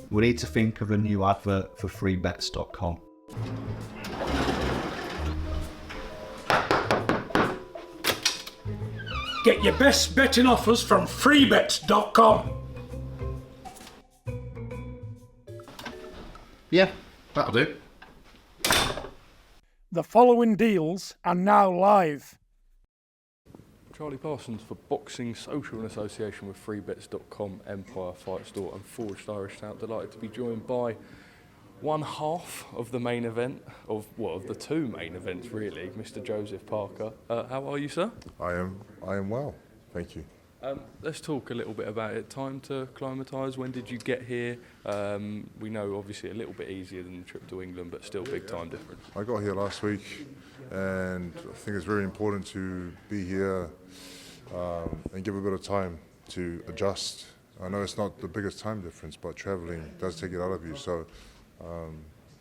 We need to think of a new advert for freebets.com. Get your best betting offers from freebets.com. Yeah, that'll do. The following deals are now live. Charlie Parsons for Boxing Social in association with freebets.com, Empire Fight Store and Forged Irish Stout. Delighted to be joined by one half of the main event, of the two main events really, Mr. Joseph Parker. How are you, sir? I am well, thank you. Let's talk a little bit about it. Time to acclimatise. When did you get here? We know obviously a little bit easier than the trip to England, but still big time difference. I got here last week, and I think it's very important to be here and give a bit of time to adjust. I know it's not the biggest time difference, but travelling does take it out of you. So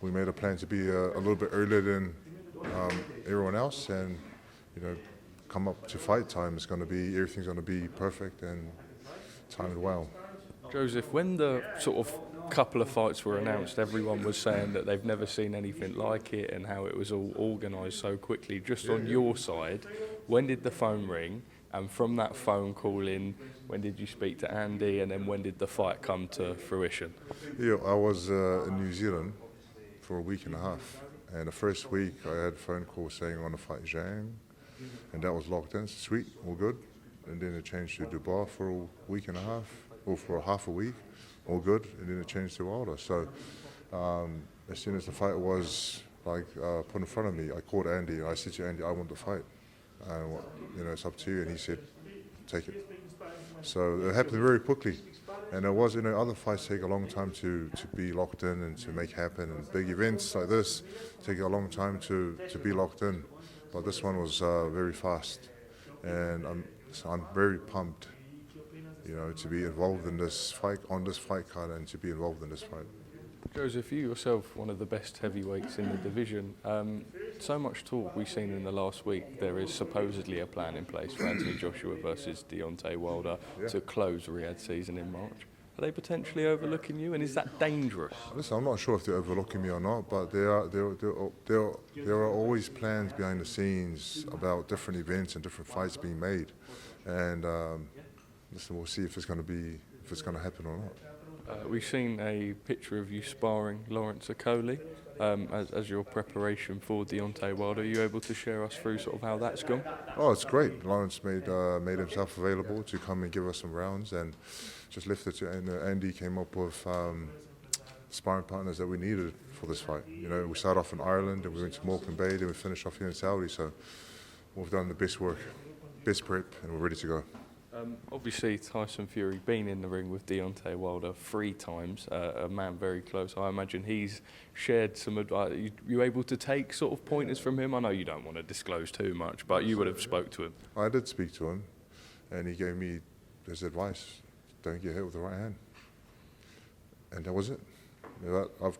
we made a plan to be a little bit earlier than everyone else, and come up to fight time. Everything's going to be perfect and timed well. Joseph, when the sort of couple of fights were announced, everyone was saying that they've never seen anything like it and how it was all organised so quickly. Just on your side, when did the phone ring? And from that phone call in, when did you speak to Andy? And then when did the fight come to fruition? Yeah, I was in New Zealand for a week and a half. And the first week I had a phone call saying I want to fight Zhang. And that was locked in, sweet, all good. And then it changed to Dubois for a week and a half, or for half a week, all good. And then it changed to Wilder. So as soon as the fight was put in front of me, I called Andy and I said to Andy, I want the fight. It's up to you. And he said, take it. So it happened very quickly. And there was, other fights take a long time to be locked in and to make happen. And big events like this take a long time to be locked in. But this one was very fast, and I'm very pumped, to be involved in this fight, on this fight card, and to be involved in this fight. Joseph, you yourself, one of the best heavyweights in the division. So much talk we've seen in the last week. There is supposedly a plan in place for Anthony Joshua versus Deontay Wilder to close Riyadh season in March. Are they potentially overlooking you, and is that dangerous? Listen, I'm not sure if they're overlooking me or not, but there are always plans behind the scenes about different events and different fights being made, and listen, we'll see if it's going to happen or not. We've seen a picture of you sparring Lawrence Okoli as your preparation for Deontay Wilder. Are you able to share us through sort of how that's gone? Oh, it's great. Lawrence made himself available to come and give us some rounds, and just lifted to, and Andy came up with sparring partners that we needed for this fight. We started off in Ireland, and we went to Morecambe Bay, then we finished off here in Saudi. So we've done the best work, best prep, and we're ready to go. Obviously, Tyson Fury been in the ring with Deontay Wilder 3 times, a man very close. I imagine he's shared some advice. You able to take sort of pointers from him? I know you don't want to disclose too much, but you would have spoke to him. I did speak to him, and he gave me his advice. Don't get hit with the right hand. And that was it. I've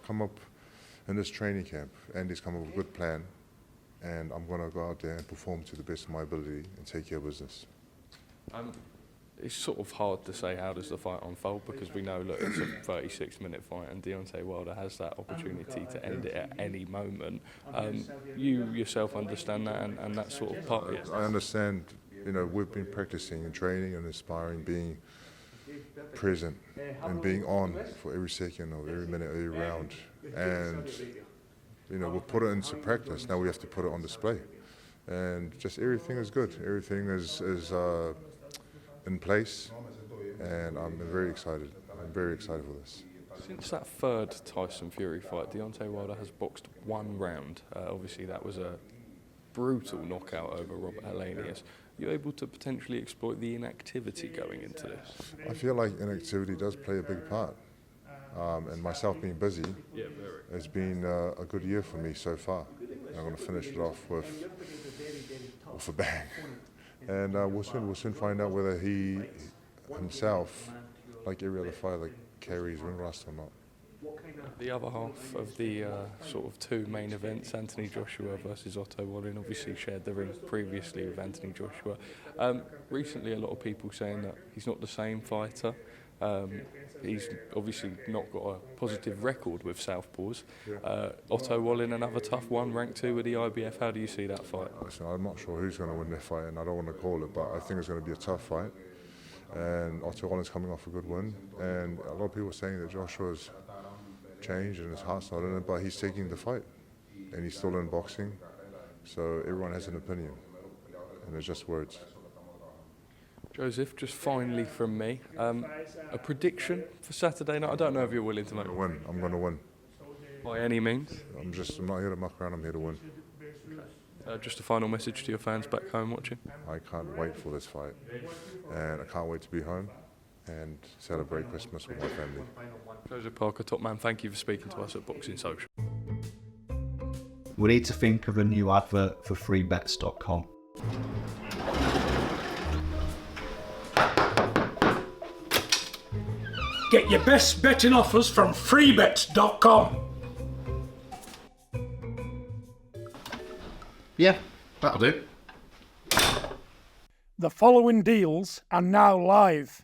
come up in this training camp. Andy's come up with a good plan, and I'm going to go out there and perform to the best of my ability and take care of business. It's sort of hard to say how does the fight unfold, because we know, look, it's a 36-minute fight and Deontay Wilder has that opportunity to end it at any moment. You yourself understand that and that sort of part of it? I understand. We've been practicing and training and aspiring, being present and being on for every second of every minute, every round. And, we'll put it into practice. Now we have to put it on display. And just everything is good. Everything is in place. And I'm very excited. I'm very excited for this. Since that third Tyson Fury fight, Deontay Wilder has boxed 1 round. Obviously, that was a brutal knockout over Robert Helenius. Are you able to potentially exploit the inactivity going into this? I feel like inactivity does play a big part. And myself being busy, it's been a good year for me so far. I'm going to finish it off with a bang. And we'll soon find out whether he himself, like every other fighter, carries ring rust or not. The other half of the sort of 2 main events, Anthony Joshua versus Otto Wallin, obviously shared the ring previously with Anthony Joshua. Recently, a lot of people saying that he's not the same fighter. He's obviously not got a positive record with southpaws. Otto Wallin, another tough one, ranked 2 with the IBF. How do you see that fight? Listen, I'm not sure who's going to win this fight, and I don't want to call it, but I think it's going to be a tough fight. And Otto Wallin's coming off a good win, and a lot of people are saying that Joshua's changed and his heart's not in it, but he's taking the fight, and he's still in boxing. So everyone has an opinion, and it's just words. Joseph, just finally from me, a prediction for Saturday night. I don't know if you're willing to make I'm going to win. I'm going to win. By any means. I'm not here to muck around. I'm here to win. Just a final message to your fans back home watching. I can't wait for this fight, and I can't wait to be home and celebrate Christmas with my family. Joseph Parker, top man, thank you for speaking to us at Boxing Social. We need to think of a new advert for freebets.com. Get your best betting offers from freebets.com. Yeah, that'll do. The following deals are now live.